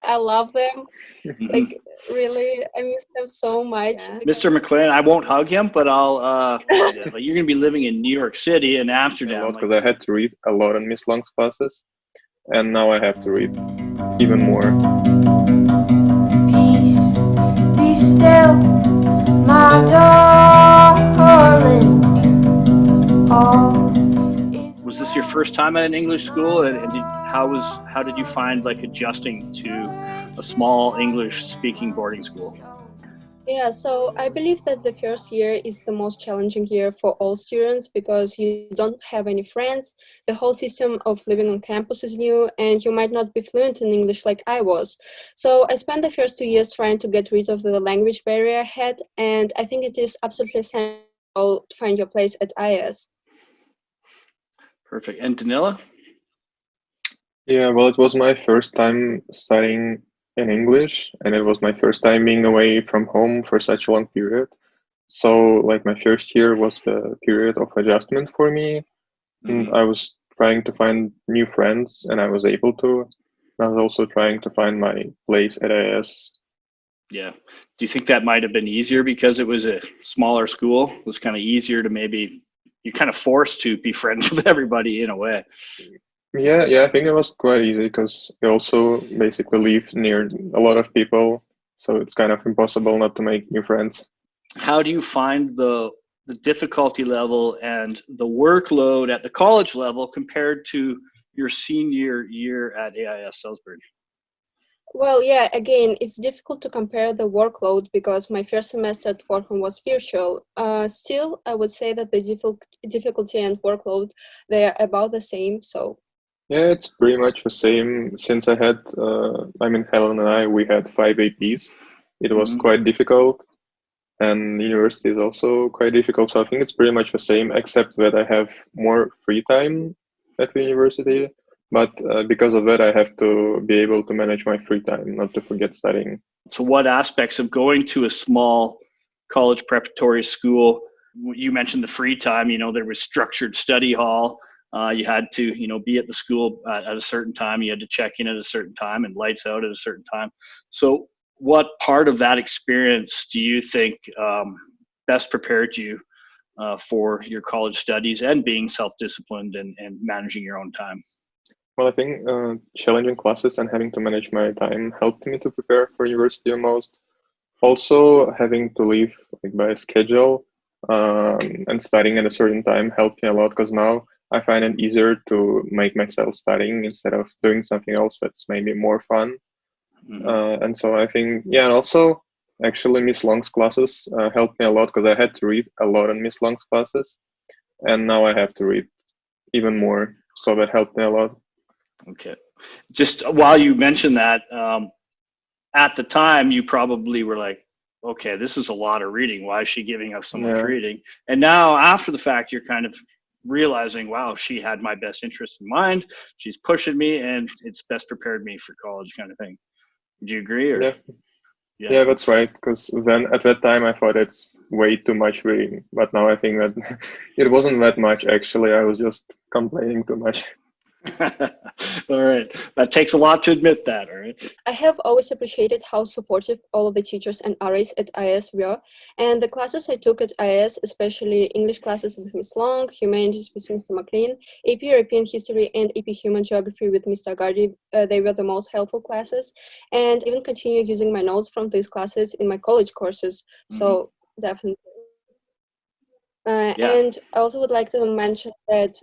I love them. Like, really, I miss them so much. Yeah. Mr. McLean, I won't hug him, but I'll. But you're going to be living in New York City and Amsterdam. Because I had to read a lot in Miss Long's classes, and now I have to read even more. Peace, be still, my darling. Was this your first time at an English school, and how did you find like adjusting to a small English-speaking boarding school? Yeah, so I believe that the first year is the most challenging year for all students because you don't have any friends, the whole system of living on campus is new, and you might not be fluent in English like I was. So I spent the first 2 years trying to get rid of the language barrier I had, and I think it is absolutely essential to find your place at Ais. Perfect. And Danila? Yeah, well, it was my first time studying in English, and it was my first time being away from home for such a long period. So, like, my first year was the period of adjustment for me. And I was trying to find new friends, and I was able to. I was also trying to find my place at AS. Yeah. Do you think that might have been easier because it was a smaller school? It was kind of easier to maybe, you're kind of forced to be friends with everybody in a way. Yeah, I think it was quite easy because you also basically live near a lot of people, so it's kind of impossible not to make new friends. How do you find the difficulty level and the workload at the college level compared to your senior year at Ais Salzburg? Well, yeah, again, it's difficult to compare the workload because my first semester at Fordham was virtual. Still, I would say that the difficulty and workload, they are about the same, so. Yeah, it's pretty much the same. Since Helen and I, we had 5 APs. It was quite difficult, and university is also quite difficult. So I think it's pretty much the same, except that I have more free time at the university. But because of that, I have to be able to manage my free time, not to forget studying. So what aspects of going to a small college preparatory school, you mentioned the free time, there was structured study hall. You had to, be at the school at a certain time. You had to check in at a certain time and lights out at a certain time. So what part of that experience do you think best prepared you for your college studies and being self-disciplined and managing your own time? Well, I think challenging classes and having to manage my time helped me to prepare for university the most. Also, having to leave by schedule and studying at a certain time helped me a lot because now I find it easier to make myself studying instead of doing something else that's maybe more fun. And so I think, and also actually Miss Long's classes helped me a lot because I had to read a lot in Miss Long's classes, and now I have to read even more, so that helped me a lot. Okay. Just while you mentioned that, at the time you probably were like, okay, this is a lot of reading. Why is she giving us so much reading? And now after the fact, you're kind of realizing, wow, she had my best interest in mind. She's pushing me and it's best prepared me for college kind of thing. Would you agree? Or? Yeah, that's right. Because then at that time I thought it's way too much reading. But now I think that it wasn't that much actually. I was just complaining too much. All right. That takes a lot to admit that, all right? I have always appreciated how supportive all of the teachers and RAs at IS were, and the classes I took at IS, especially English classes with Ms. Long, Humanities with Mr. McLean, AP European History and AP Human Geography with Mr. Gardi, they were the most helpful classes, and even continue using my notes from these classes in my college courses, so definitely. And I also would like to mention that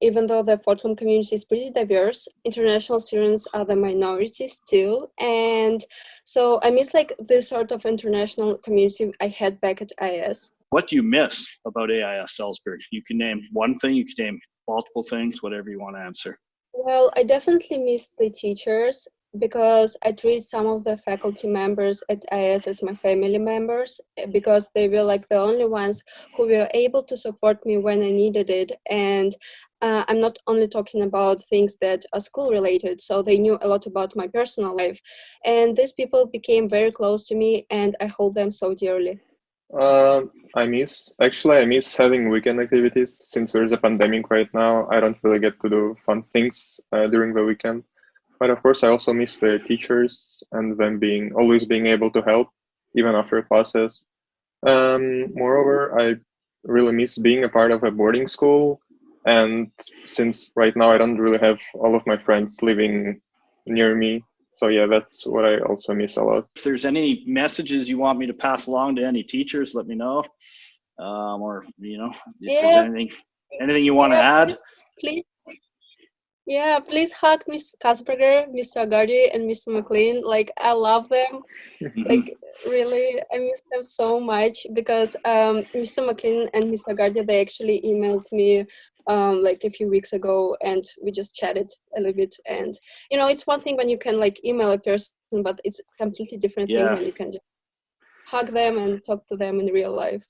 even though the Fordham community is pretty diverse, international students are the minority still. And so I miss this sort of international community I had back at IS. What do you miss about Ais Salzburg? You can name one thing, you can name multiple things, whatever you want to answer. Well, I definitely miss the teachers because I treat some of the faculty members at IS as my family members because they were the only ones who were able to support me when I needed it. And I'm not only talking about things that are school related, so they knew a lot about my personal life. And these people became very close to me and I hold them so dearly. I miss having weekend activities. Since there's a pandemic right now, I don't really get to do fun things during the weekend. But of course, I also miss the teachers and them always being able to help, even after classes. Moreover, I really miss being a part of a boarding school. And since right now I don't really have all of my friends living near me, so yeah, that's what I also miss a lot. If there's any messages you want me to pass along to any teachers, let me know. Or if there's anything you want to add. Please. Yeah, please hug Miss Kasperger, Mr. Agardi, and Mr. McLean. Like, I love them. Like, really, I miss them so much because Mr. McLean and Mr. Agardi, they actually emailed me like a few weeks ago, and we just chatted a little bit. And it's one thing when you can like email a person, but it's a completely different thing when you can just hug them and talk to them in real life.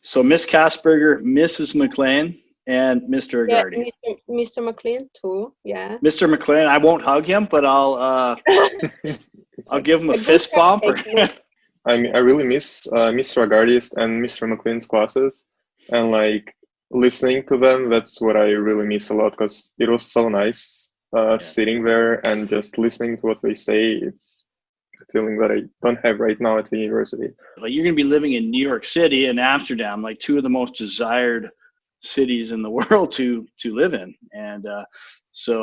So Miss Kasperger, Mrs. McLean, and Mr. Agardi. Yeah, Mr. McLean too. Yeah. Mr. McLean, I won't hug him, but I'll give him a fist bump. I really miss Mr. Agardi's and Mr. McLean's classes, and like listening to them. That's what I really miss a lot because it was so nice sitting there and just listening to what they say. It's a feeling that I don't have right now at the university. Like you're going to be living in New York City and Amsterdam, like two of the most desired cities in the world to live in. And so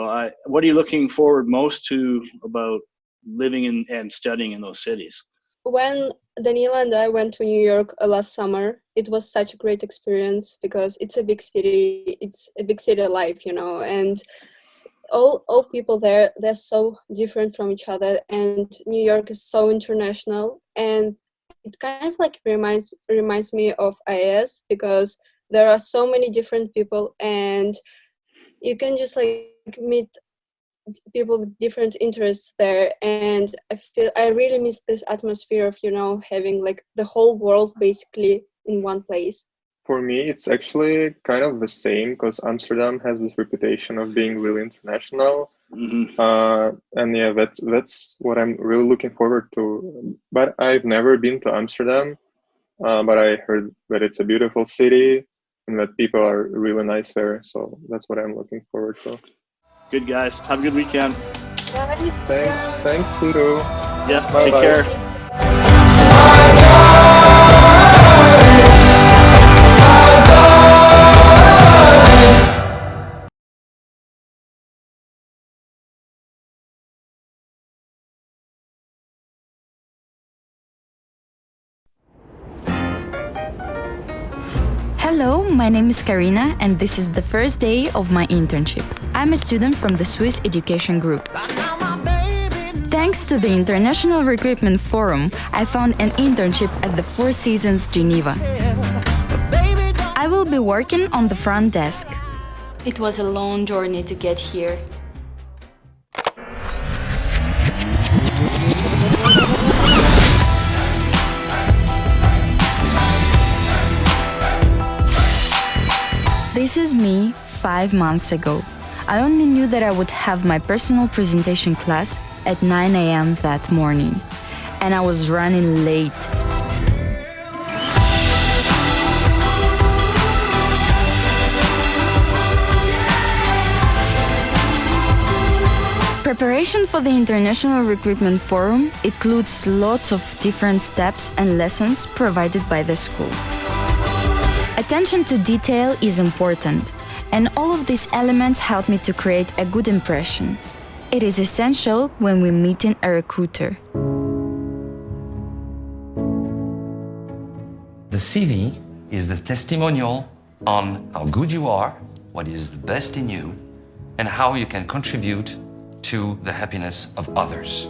what are you looking forward most to about living in and studying in those cities? When Daniela and I went to New York last summer, it was such a great experience because it's a big city. It's a big city life, and all people there, they're so different from each other, and New York is so international, and it kind of like reminds me of Ais because there are so many different people, and you can just like meet people with different interests there. And I really miss this atmosphere of having like the whole world basically in one place. For me, it's actually kind of the same because Amsterdam has this reputation of being really international. And yeah, that's what I'm really looking forward to. But I've never been to Amsterdam, but I heard that it's a beautiful city and that people are really nice there. So that's what I'm looking forward to. Good, guys. Have a good weekend. Thanks, Ludo. Yeah, Bye-bye. Take care. Hello, my name is Karina, and this is the first day of my internship. I'm a student from the Swiss Education Group. Thanks to the International Recruitment Forum, I found an internship at the Four Seasons Geneva. I will be working on the front desk. It was a long journey to get here. This is me 5 months ago. I only knew that I would have my personal presentation class at 9 a.m. that morning, and I was running late. Preparation for the International Recruitment Forum includes lots of different steps and lessons provided by the school. Attention to detail is important, and all of these elements help me to create a good impression. It is essential when we're meeting a recruiter. The CV is the testimonial on how good you are, what is the best in you, and how you can contribute to the happiness of others.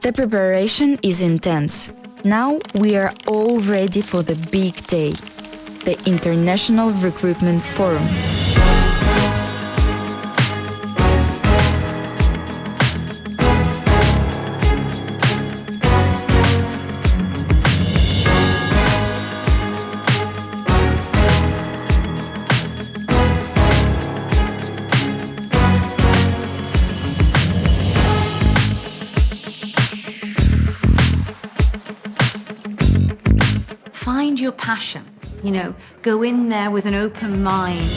The preparation is intense. Now we are all ready for the big day, the International Recruitment Forum. Find your passion, go in there with an open mind.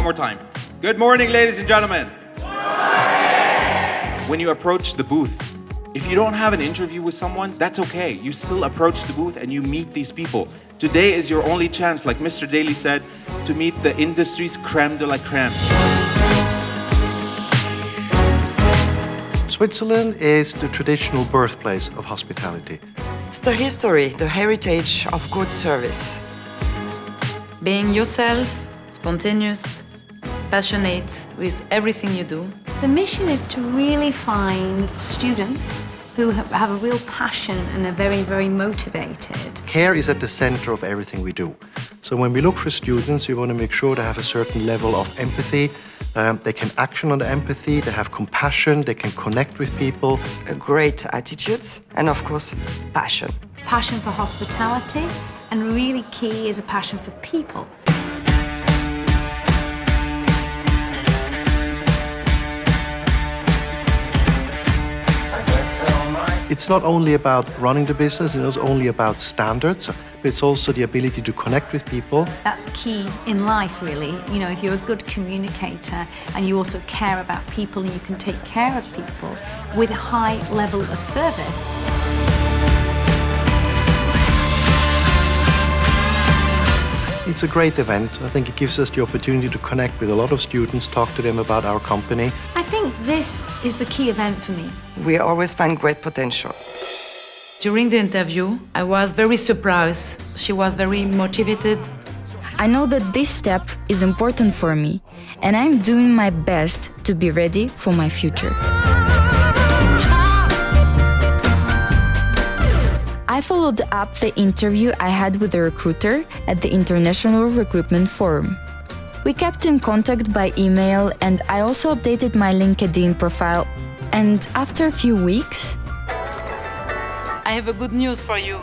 more time. Good morning, ladies and gentlemen. When you approach the booth, if you don't have an interview with someone, that's okay. You still approach the booth and you meet these people. Today is your only chance, like Mr. Daly said, to meet the industry's creme de la creme. Switzerland is the traditional birthplace of hospitality. It's the history, the heritage of good service. Being yourself, spontaneous, passionate with everything you do. The mission is to really find students who have a real passion and are very, very motivated. Care is at the center of everything we do. So when we look for students, we want to make sure they have a certain level of empathy. They can action on the empathy, they have compassion, they can connect with people. A great attitude and, of course, passion. Passion for hospitality, and really key is a passion for people. It's not only about running the business, it's not only about standards, but it's also the ability to connect with people. That's key in life, really. You know, if you're a good communicator and you also care about people and you can take care of people with a high level of service. It's a great event. I think it gives us the opportunity to connect with a lot of students, talk to them about our company. I think this is the key event for me. We always find great potential. During the interview, I was very surprised. She was very motivated. I know that this step is important for me, and I'm doing my best to be ready for my future. I followed up the interview I had with the recruiter at the International Recruitment Forum. We kept in contact by email, and I also updated my LinkedIn profile. And after a few weeks, I have a good news for you.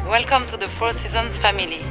Welcome to the Four Seasons family.